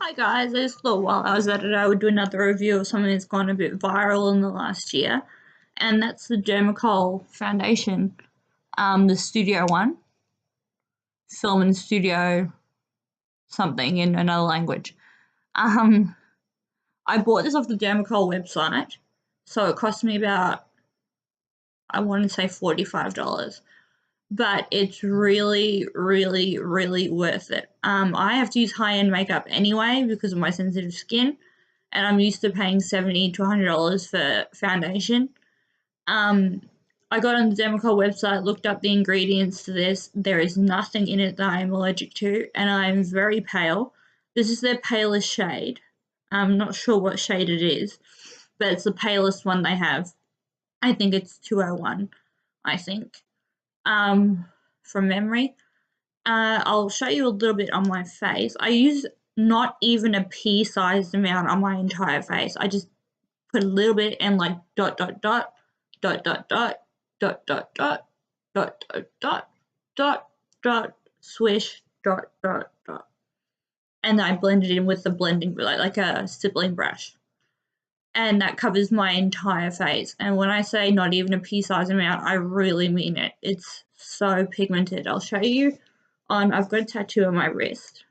Hi guys, I just thought while I was at it I would do another review of something that's gone a bit viral in the last year, and that's the Dermacol foundation, the studio one, film and studio something in another language. I bought this off the Dermacol website, so it cost me about, I want to say $45. But it's really, really, really worth it. I have to use high-end makeup anyway because of my sensitive skin, and I'm used to paying $70 to $100 for foundation. I got on the Dermacol website, looked up the ingredients to this. There is nothing in it that I am allergic to, and I am very pale. This is their palest shade. I'm not sure what shade it is, but it's the palest one they have. I think it's 201, I think. From memory. I'll show you a little bit on my face. I use not even a pea-sized amount on my entire face. I just put a little bit and like dot, dot, dot, dot, dot, dot, dot, dot, dot, dot, dot, dot, dot, dot, swish, dot, dot, dot. And then I blend it in with the blending, like a stippling brush. And that covers my entire face. And when I say not even a pea-sized amount, I really mean it. It's so pigmented. I'll show you on, I've got a tattoo on my wrist.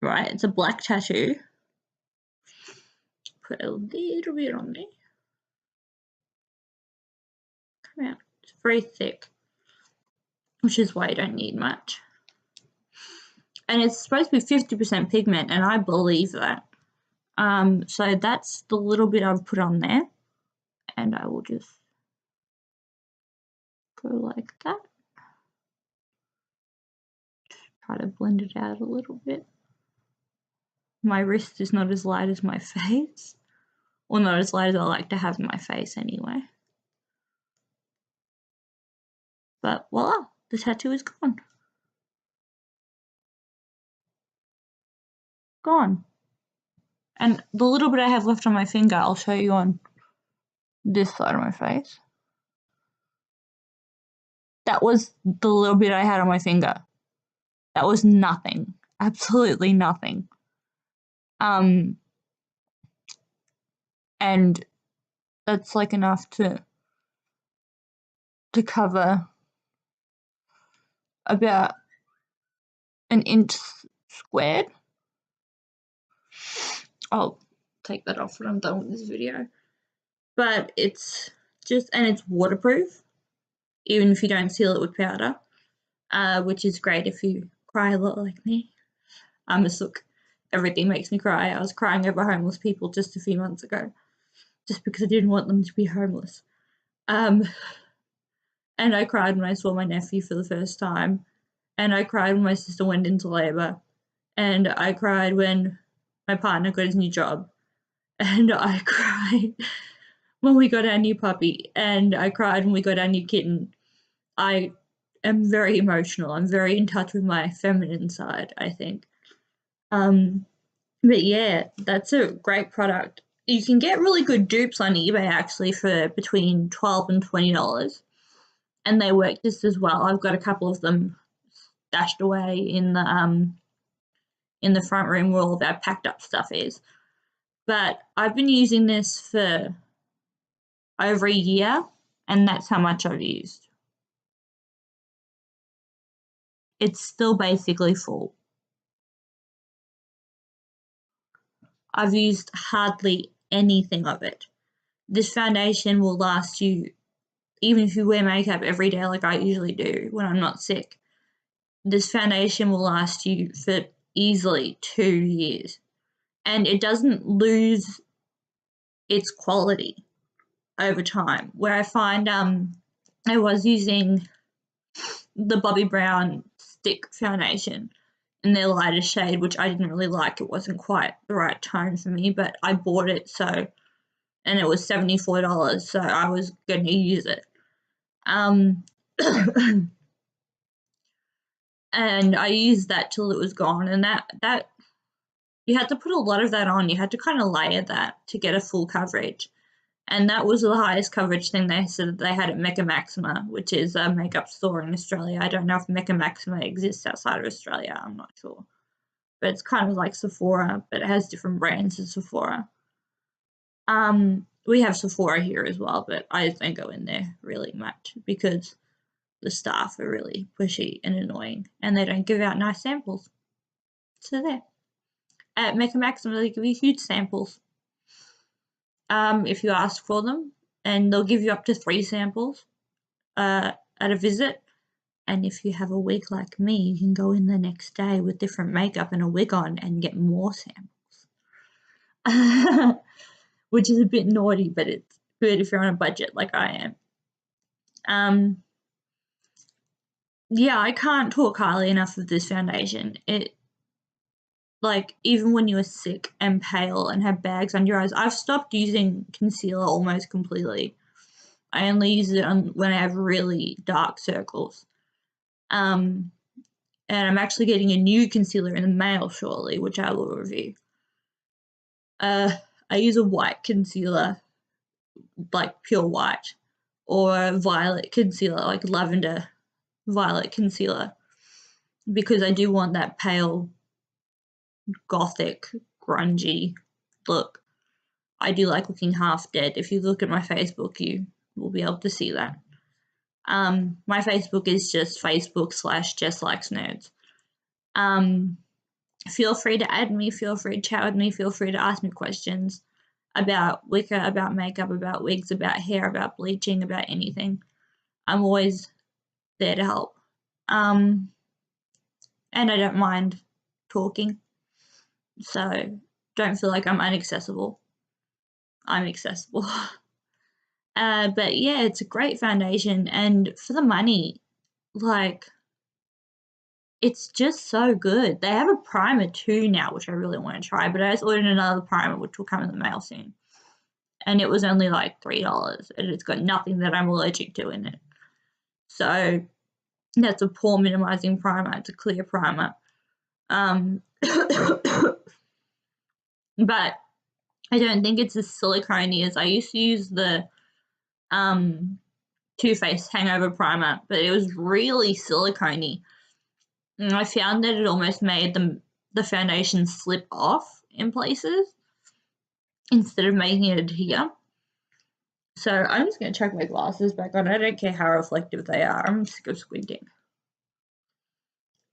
Right, it's a black tattoo. Put a little bit on there. Come out. It's very thick, which is why you don't need much. And it's supposed to be 50% pigment, and I believe that. So that's the little bit I've put on there, and I will just go like that. Try to blend it out a little bit. My wrist is not as light as my face, or not as light as I like to have my face anyway. But voila, the tattoo is gone. Gone. And the little bit I have left on my finger, I'll show you on this side of my face. That was the little bit I had on my finger. That was nothing. Absolutely nothing. And that's like enough to cover about an inch squared. I'll take that off when I'm done with this video. But it's just, and it's waterproof, even if you don't seal it with powder, which is great if you cry a lot like me. I'm a sook. Everything makes me cry. I was crying over homeless people just a few months ago, just because I didn't want them to be homeless. And I cried when I saw my nephew for the first time, and I cried when my sister went into labour, and I cried when my partner got his new job, and I cried when we got our new puppy, and I cried when we got our new kitten. I am very emotional. I'm very in touch with my feminine side, I think. But yeah, that's a great product. You can get really good dupes on eBay actually for between $12 and $20, and they work just as well. I've got a couple of them stashed away in the front room where all of our packed up stuff is. But I've been using this for over a year, and that's how much I've used. It's still basically full. I've used hardly anything of it. This foundation will last you, even if you wear makeup every day like I usually do when I'm not sick, this foundation will last you for easily 2 years. And it doesn't lose its quality over time, where I find I was using the Bobbi Brown stick foundation in their lighter shade, which I didn't really like. It wasn't quite the right tone for me, but I bought it, so, and it was $74, so I was going to use it. And I used that till it was gone, and that you had to put a lot of that on. You had to kind of layer that to get a full coverage. And that was the highest coverage thing they said that they had at Mecca Maxima, which is a makeup store in Australia. I don't know if Mecca Maxima exists outside of Australia. I'm not sure. but it's kind of like Sephora, but it has different brands of Sephora. We have Sephora here as well, but I just don't go in there really much because the staff are really pushy and annoying, and they don't give out nice samples. So there. At Make a Maximum, they give you huge samples if you ask for them, and they'll give you up to 3 samples at a visit. And if you have a wig like me, you can go in the next day with different makeup and a wig on and get more samples. Which is a bit naughty, but it's good if you're on a budget like I am. Yeah, I can't talk highly enough of this foundation. Like, even when you are sick and pale and have bags under your eyes, I've stopped using concealer almost completely. I only use it when I have really dark circles. And I'm actually getting a new concealer in the mail shortly, which I will review. I use a white concealer, like pure white, or a violet concealer, like lavender violet concealer, because I do want that pale, gothic, grungy look. I do like looking half dead. If you look at my Facebook, you will be able to see that. My Facebook is just Facebook/JessLikesNerds. Feel free to add me, feel free to chat with me, feel free to ask me questions about Wicca, about makeup, about wigs, about hair, about bleaching, about anything. I'm always there to help. And I don't mind talking, so don't feel like I'm inaccessible. I'm accessible. But yeah, it's a great foundation, and for the money, like, it's just so good. They have a primer too now, which I really want to try, but I just ordered another primer, which will come in the mail soon. And it was only like $3, and it's got nothing that I'm allergic to in it. So that's a pore minimizing primer. It's a clear primer. But I don't think it's as silicone-y as I used to use the Too Faced Hangover Primer, but it was really silicone-y. And I found that it almost made the foundation slip off in places instead of making it adhere. So I'm just going to chuck my glasses back on. I don't care how reflective they are. I'm sick of squinting.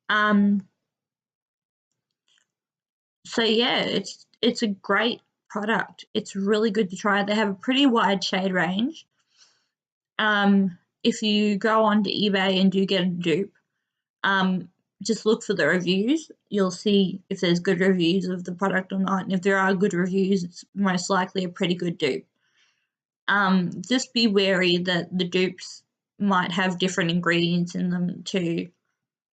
So yeah, it's a great product. It's really good to try. They have a pretty wide shade range. If you go onto eBay and do get a dupe, just look for the reviews. You'll see if there's good reviews of the product or not. And if there are good reviews, it's most likely a pretty good dupe. Just be wary that the dupes might have different ingredients in them to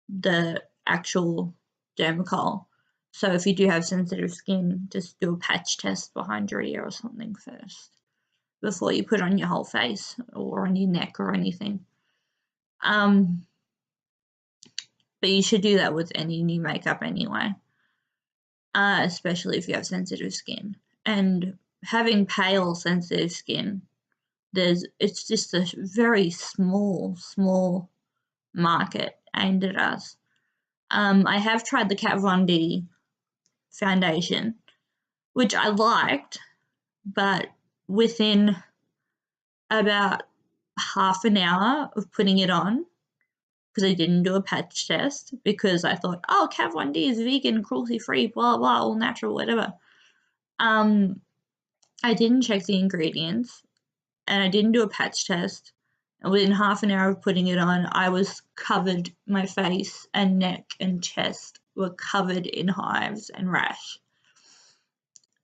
the actual Dermacol. So if you do have sensitive skin, just do a patch test behind your ear or something first before you put on your whole face or on your neck or anything. But you should do that with any new makeup anyway, especially if you have sensitive skin. And having pale, sensitive skin, it's just a very small market aimed at us. I have tried the Kat Von D foundation, which I liked, but within about half an hour of putting it on, because I didn't do a patch test, because I thought, oh, Kat Von D is vegan, cruelty-free, blah, blah, all natural, whatever. I didn't check the ingredients, and I didn't do a patch test, and within half an hour of putting it on, I was covered, my face and neck and chest were covered in hives and rash.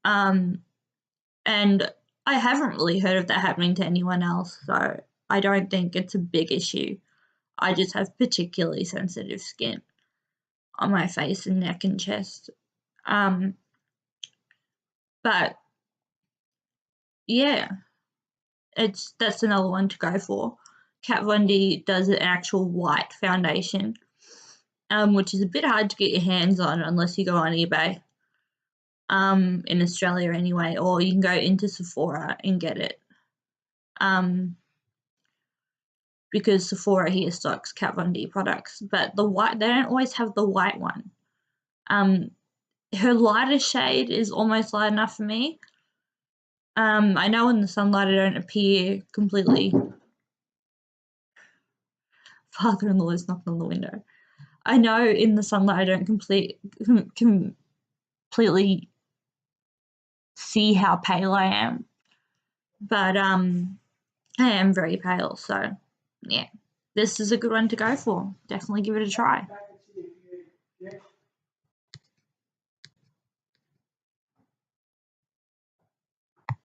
And I haven't really heard of that happening to anyone else, so I don't think it's a big issue. I just have particularly sensitive skin on my face and neck and chest. But yeah, that's another one to go for. Kat Von D does an actual white foundation, which is a bit hard to get your hands on unless you go on eBay, in Australia anyway, or you can go into Sephora and get it. Because Sephora here stocks Kat Von D products, but the white, they don't always have the white one. her lighter shade is almost light enough for me. I know in the sunlight I don't appear completely. Father-in-law is knocking on the window. I know in the sunlight I don't completely see how pale I am, but I am very pale, so yeah, this is a good one to go for. Definitely give it a try.